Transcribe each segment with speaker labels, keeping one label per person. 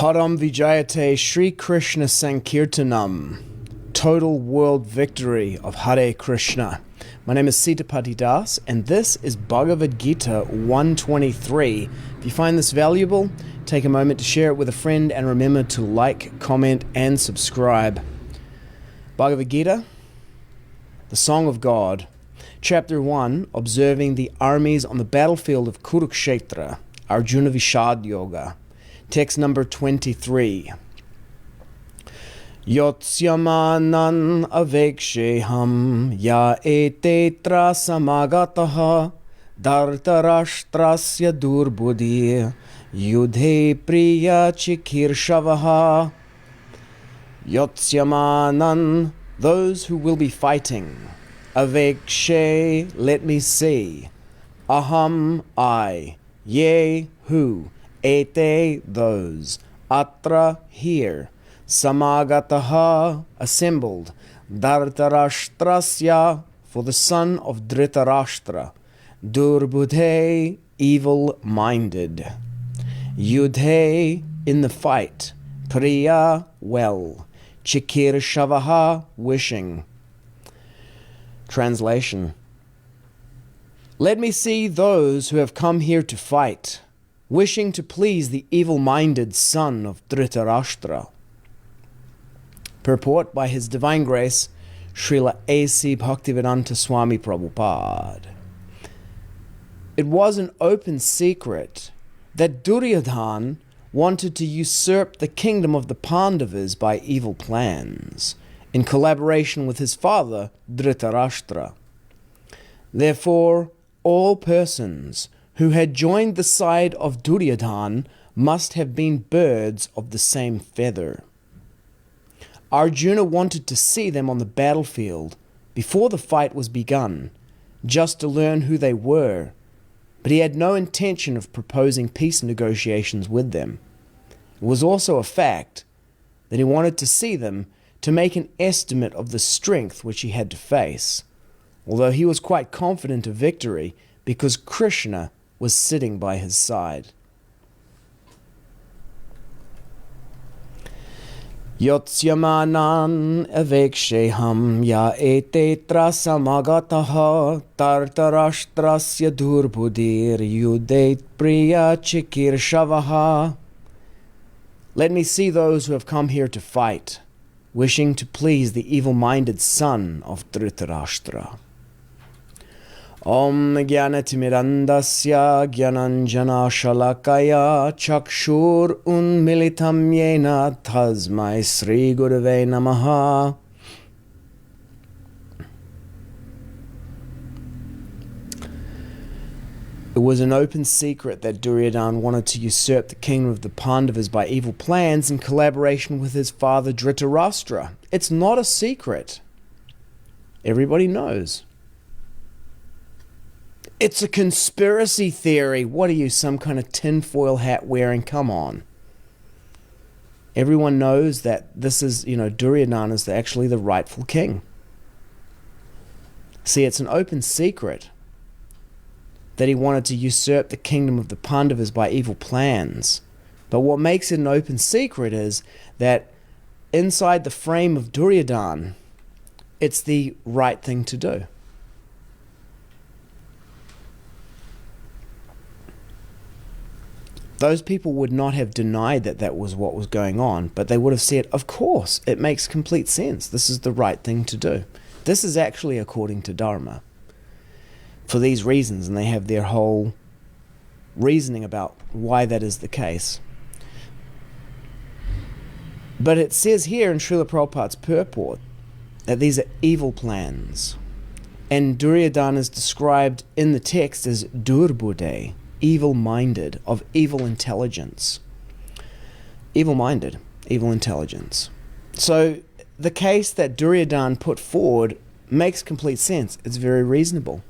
Speaker 1: Param Vijayate Sri Kṛṣṇa Sankirtanam. Total world victory of Hare Kṛṣṇa. My name is Sitapati Das, and this is Bhagavad-gita 123. If you find this valuable, take a moment to share it with a friend, and remember to like, comment, and subscribe. Bhagavad-gita, the Song of God. Chapter 1, observing the armies on the battlefield of Kurukshetra, Arjuna Vishad Yoga. Text number 23. Yotsyamānān avekṣe aham atra samāgatāḥ dhārtarāṣṭrasya durbuddher yuddhe priya-cikīrṣavaḥ. Yotsyamānān, those who will be fighting. Avekṣe, let me see. Aham, I. Yea, who. Ete, those. Atra, here. Samāgatāḥ, assembled. Dhārtarāṣṭrasya, for the son of Dhṛtarāṣṭra. Durbuddheḥ, evil-minded. Yuddhe, in the fight. Priya, well. Cikīrṣavaḥ, wishing. Translation. Let me see those who have come here to fight, wishing to please the evil-minded son of Dhṛtarāṣṭra. Purport by His Divine Grace, Srila A.C. Bhaktivedanta Swami Prabhupada. It was an open secret that Duryodhana wanted to usurp the kingdom of the Pāṇḍavas by evil plans, in collaboration with his father, Dhṛtarāṣṭra. Therefore, all persons who had joined the side of Duryodhana must have been birds of the same feather. Arjuna wanted to see them on the battlefield before the fight was begun, just to learn who they were, but he had no intention of proposing peace negotiations with them. It was also a fact that he wanted to see them to make an estimate of the strength which he had to face, although he was quite confident of victory because Kṛṣṇa was sitting by his side. Yotsyamānān avekṣe aham atra samāgatāḥ dhārtarāṣṭrasya durbuddher yuddhe priya-cikīrṣavaḥ. Let me see those who have come here to fight, wishing to please the evil-minded son of Dhṛtarāṣṭra. Om jnanatimidandasya jnananjana shalakaya chakshur unmilitam yena tasmai Sri Gurave Namaha. It was an open secret that Duryodhana wanted to usurp the kingdom of the Pāṇḍavas by evil plans in collaboration with his father Dhṛtarāṣṭra. It's not a secret. Everybody knows. It's a conspiracy theory. What are you, some kind of tinfoil hat wearing? Come on. Everyone knows that this is, Duryodhana is actually the rightful king. See, it's an open secret that he wanted to usurp the kingdom of the Pāṇḍavas by evil plans. But what makes it an open secret is that inside the frame of Duryodhana, it's the right thing to do. Those people would not have denied that that was what was going on, but they would have said, of course, it makes complete sense. This is the right thing to do. This is actually according to Dharma. For these reasons, and they have their whole reasoning about why that is the case. But it says here in Srila Prabhupada's Purport that these are evil plans. And Duryodhana is described in the text as durbuddheḥ, evil-minded, of evil intelligence. Evil-minded, evil intelligence. So the case that Duryodhana put forward makes complete sense. It's very reasonable.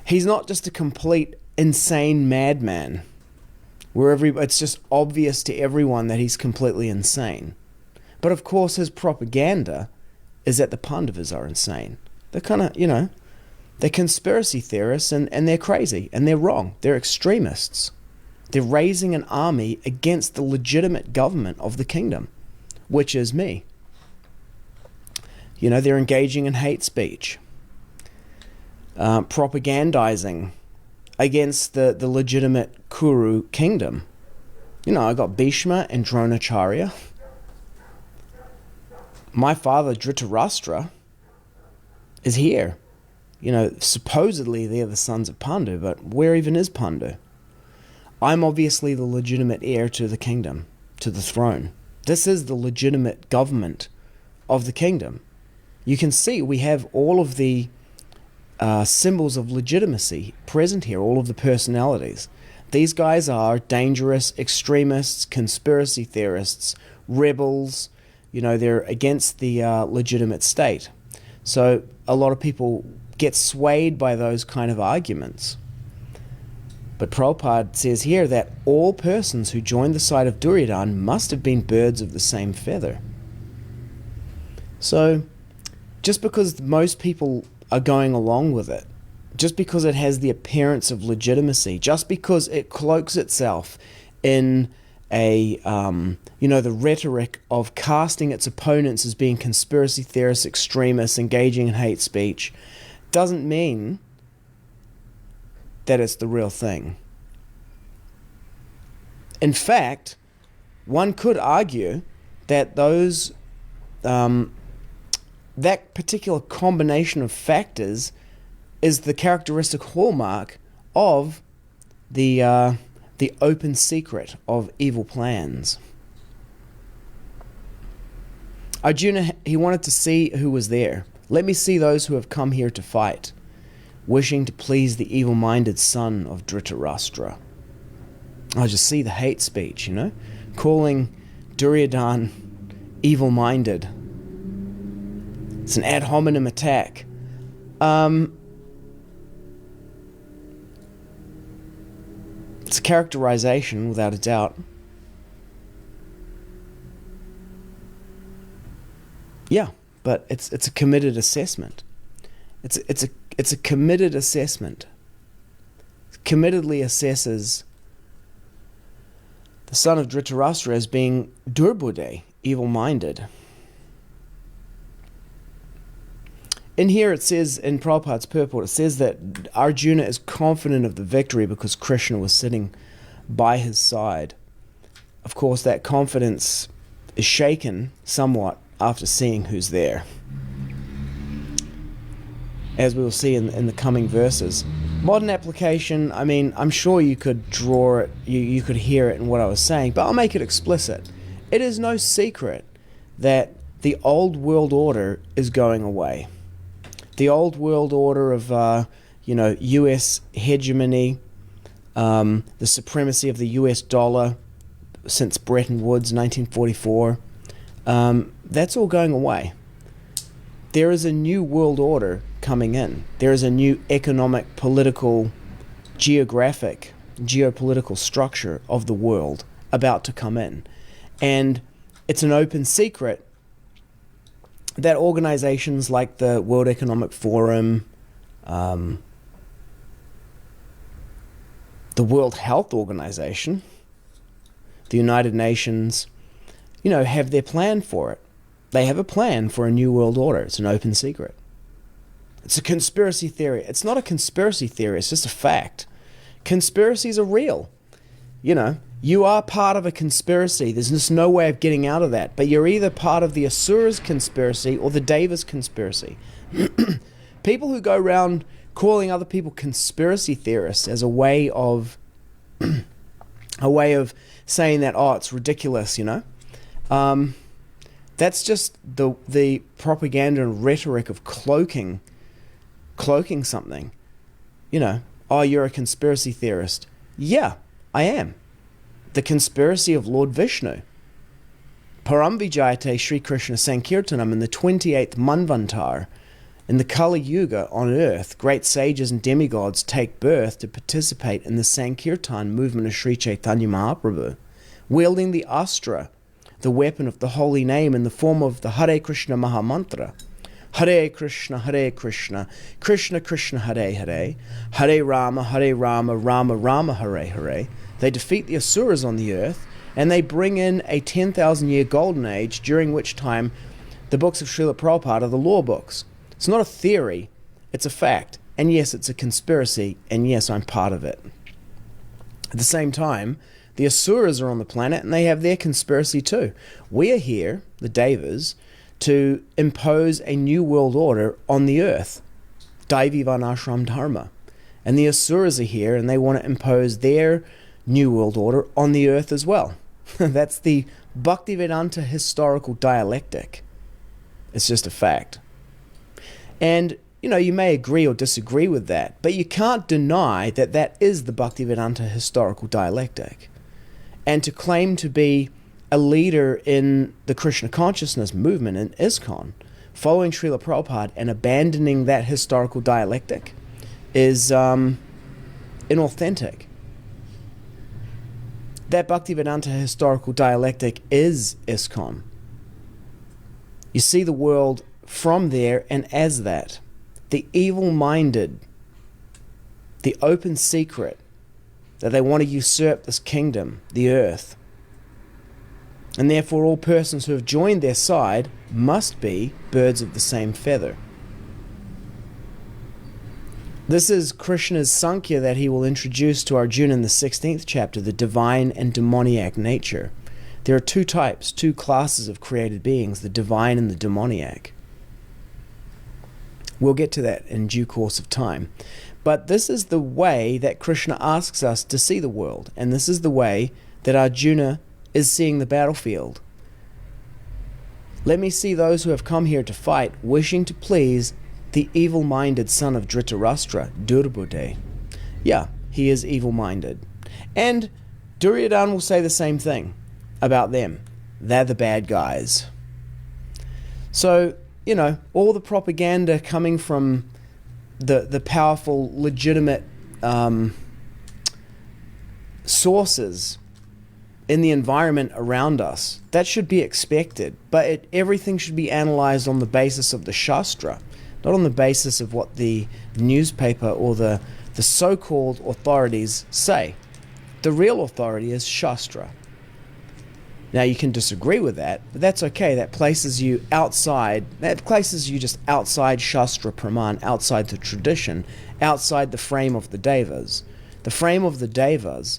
Speaker 1: He's not just a complete insane madman, where it's just obvious to everyone that he's completely insane. But of course his propaganda is that the Pāṇḍavas are insane. They're kind of, they're conspiracy theorists, and they're crazy, and they're wrong. They're extremists. They're raising an army against the legitimate government of the kingdom, which is me. They're engaging in hate speech, propagandizing against the legitimate Kuru kingdom. I got Bhishma and Dronacharya. My father, Dhṛtarāṣṭra, is here. Supposedly they're the sons of Pandu, but where even is Pandu? I'm obviously the legitimate heir to the kingdom, to the throne. This is the legitimate government of the kingdom. You can see we have all of the symbols of legitimacy present here, all of the personalities. These guys are dangerous extremists, conspiracy theorists, rebels. They're against the legitimate state. So a lot of people get swayed by those kind of arguments. But Prabhupada says here that all persons who joined the side of Duryodhana must have been birds of the same feather. So just because most people are going along with it, just because it has the appearance of legitimacy, just because it cloaks itself in the rhetoric of casting its opponents as being conspiracy theorists, extremists, engaging in hate speech, doesn't mean that it's the real thing. In fact, one could argue that that particular combination of factors is the characteristic hallmark of the open secret of evil plans. Arjuna, he wanted to see who was there. Let me see those who have come here to fight, wishing to please the evil-minded son of Dhṛtarāṣṭra. I just see the hate speech, calling Duryodhana evil-minded. It's an ad hominem attack. It's a characterization, without a doubt. Yeah, but it's a committed assessment. It's a committed assessment. It committedly assesses the son of Dhṛtarāṣṭra as being durbuddhe, evil-minded. In here it says, in Prabhupada's Purport, it says that Arjuna is confident of the victory because Kṛṣṇa was sitting by his side. Of course, that confidence is shaken somewhat after seeing who's there, as we will see in the coming verses. Modern application, I'm sure you could draw it, you could hear it in what I was saying, but I'll make it explicit. It is no secret that the old world order is going away. The old world order of, U.S. hegemony, the supremacy of the U.S. dollar since Bretton Woods, 1944, that's all going away. There is a new world order coming in. There is a new economic, political, geopolitical structure of the world about to come in. And it's an open secret that organizations like the World Economic Forum, the World Health Organization, the United Nations, have their plan for it. They have a plan for a new world order. It's an open secret. It's a conspiracy theory. It's not a conspiracy theory. It's just a fact. Conspiracies are real. You are part of a conspiracy. There's just no way of getting out of that. But you're either part of the Asura's conspiracy or the Devas' conspiracy. People who go around calling other people conspiracy theorists as a way of saying that, it's ridiculous, that's just the propaganda and rhetoric of cloaking something. You're a conspiracy theorist. Yeah, I am. The conspiracy of Lord Vishnu. Paramvijayate Sri Kṛṣṇa Sankirtanam in the 28th Manvantar. In the Kali Yuga on earth, great sages and demigods take birth to participate in the Sankirtan movement of Sri Chaitanya Mahaprabhu, wielding the astra, the weapon of the holy name, in the form of the Hare Krishna Mahamantra. Hare Krishna, Krishna Krishna, Hare Hare, Hare Rama, Rama Rama, Hare Hare, They defeat the asuras on the earth, and they bring in a 10,000-year golden age, during which time the books of Srila Prabhupada are the law books. It's not a theory, it's a fact. And yes, it's a conspiracy, and yes, I'm part of it. At the same time, the asuras are on the planet, and they have their conspiracy too. We are here, the Devas, to impose a new world order on the earth. Daivi Varnashram Dharma. And the asuras are here, and they want to impose their new world order on the earth as well. That's the Bhaktivedanta historical dialectic. It's just a fact. And, you may agree or disagree with that, but you can't deny that that is the Bhaktivedanta historical dialectic. And to claim to be a leader in the Kṛṣṇa consciousness movement in ISKCON, following Srila Prabhupada and abandoning that historical dialectic, is inauthentic. That Bhaktivedanta historical dialectic is ISKCON. You see the world from there and as that. The evil-minded, the open secret that they want to usurp this kingdom, the earth. And therefore all persons who have joined their side must be birds of the same feather. This is Krishna's Sankhya that he will introduce to Arjuna in the 16th chapter, the divine and demoniac nature. There are two types, two classes of created beings, the divine and the demoniac. We'll get to that in due course of time. But this is the way that Kṛṣṇa asks us to see the world, and this is the way that Arjuna is seeing the battlefield. Let me see those who have come here to fight, wishing to please the evil-minded son of Dhṛtarāṣṭra, durbuddheḥ. Yeah, he is evil-minded. And Duryodhana will say the same thing about them. They're the bad guys. So, all the propaganda coming from the powerful, legitimate sources in the environment around us, that should be expected. But everything should be analyzed on the basis of the Shastra, not on the basis of what the newspaper or the so-called authorities say. The real authority is Shastra. Now you can disagree with that, but that's okay. That places you outside, just outside Shastra Praman, outside the tradition, outside the frame of the Devas. The frame of the Devas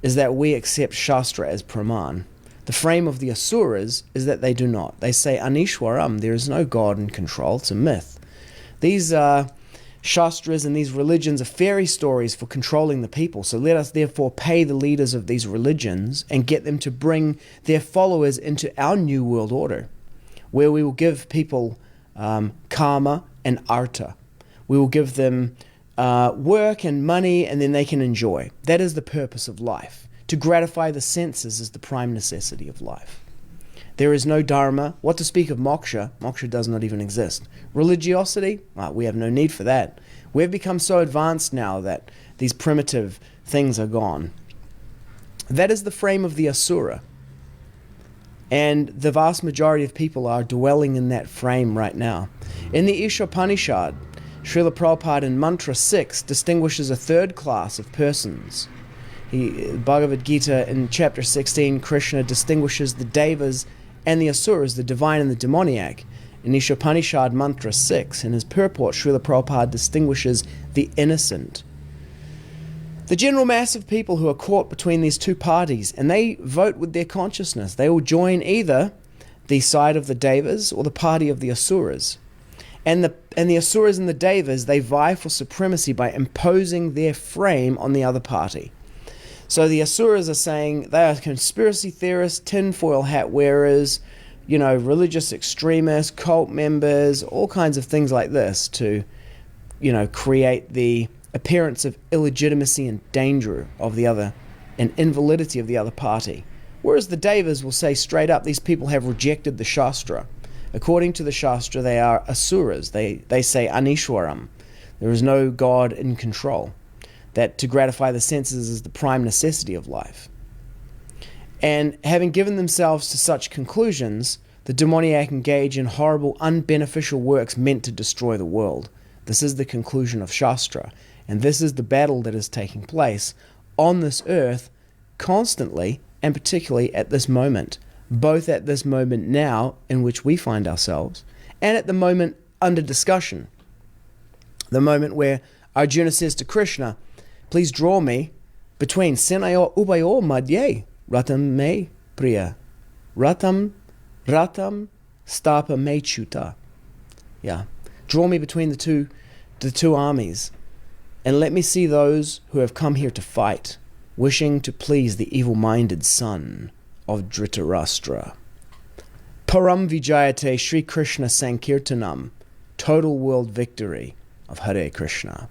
Speaker 1: is that we accept Shastra as Praman. The frame of the Asuras is that they do not. They say Anishwaram, there is no God in control, it's a myth. These Shastras and these religions are fairy stories for controlling the people. So let us therefore pay the leaders of these religions and get them to bring their followers into our new world order, where we will give people karma and artha. We will give them work and money, and then they can enjoy. That is the purpose of life. To gratify the senses is the prime necessity of life. There is no dharma. What to speak of moksha? Moksha does not even exist. Religiosity? We have no need for that. We have become so advanced now that these primitive things are gone. That is the frame of the asura. And the vast majority of people are dwelling in that frame right now. In the Ishopanishad, Srila Prabhupada in Mantra 6 distinguishes a third class of persons. Bhagavad-gita in chapter 16, Kṛṣṇa distinguishes the Devas and the Asuras, the divine and the demoniac. In Ishopanishad Mantra 6, in his Purport, Srila Prabhupada distinguishes the innocent. The general mass of people who are caught between these two parties, and they vote with their consciousness. They will join either the side of the Devas or the party of the Asuras. And the Asuras and the Devas, they vie for supremacy by imposing their frame on the other party. So the Asuras are saying they are conspiracy theorists, tinfoil hat wearers, religious extremists, cult members, all kinds of things like this to, create the appearance of illegitimacy and danger of the other and invalidity of the other party. Whereas the Devas will say straight up, these people have rejected the Shastra. According to the Shastra, they are Asuras. They say Anishwaram. There is no God in control. That to gratify the senses is the prime necessity of life. And having given themselves to such conclusions, the demoniac engage in horrible, unbeneficial works meant to destroy the world. This is the conclusion of Shastra. And this is the battle that is taking place on this earth constantly, and particularly at this moment, both at this moment now in which we find ourselves, and at the moment under discussion. The moment where Arjuna says to Kṛṣṇa, please draw me between Senayor Ubayor Madhye, Ratam me priya, Ratam stapa me chuta. Yeah. Draw me between the two armies, and let me see those who have come here to fight, wishing to please the evil-minded son of Dhṛtarāṣṭra. Param vijayate Sri Kṛṣṇa Sankirtanam, total world victory of Hare Krishna.